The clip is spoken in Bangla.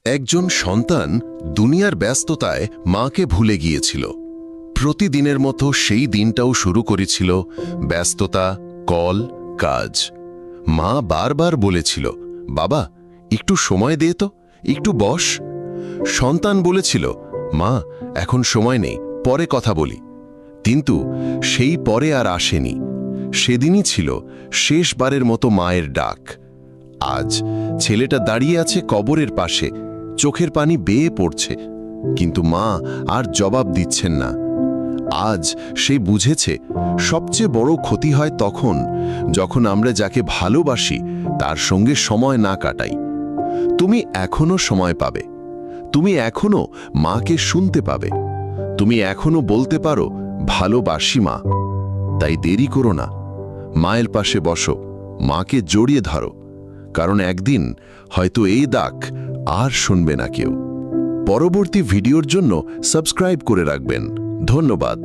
একজন সন্তান দুনিয়ার ব্যস্ততায় মাকে ভুলে গিয়েছিল। প্রতিদিনের মতো সেই দিনটাও শুরু করেছিল ব্যস্ততা, কল, কাজ। মা বারবার বলেছিল, বাবা একটু সময় দে তো, একটু বস। সন্তান বলেছিল, মা এখন সময় নেই, পরে কথা বলি। কিন্তু সেই পরে আর আসেনি। সেদিনই ছিল শেষবারের মতো মায়ের ডাক। আজ ছেলেটা দাঁড়িয়ে আছে কবরের পাশে, চোখের পানি বেয়ে পড়ছে, কিন্তু মা আর জবাব দিচ্ছেন না। আজ সে বুঝেছে সবচেয়ে বড় ক্ষতি হয় তখন যখন আমরা যাকে ভালোবাসি তার সঙ্গে সময় না কাটাই। তুমি এখনো সময় পাবে, তুমি এখনো মাকে শুনতে পাবে, তুমি এখনো বলতে পারো ভালোবাসি মা। তাই দেরি করো না, মায়ের পাশে বসো, মাকে জড়িয়ে ধরো, কারণ একদিন হয়তো এই ডাক আর শুনবে না কেউ। পরবর্তী ভিডিওর জন্য সাবস্ক্রাইব করে রাখবেন। ধন্যবাদ।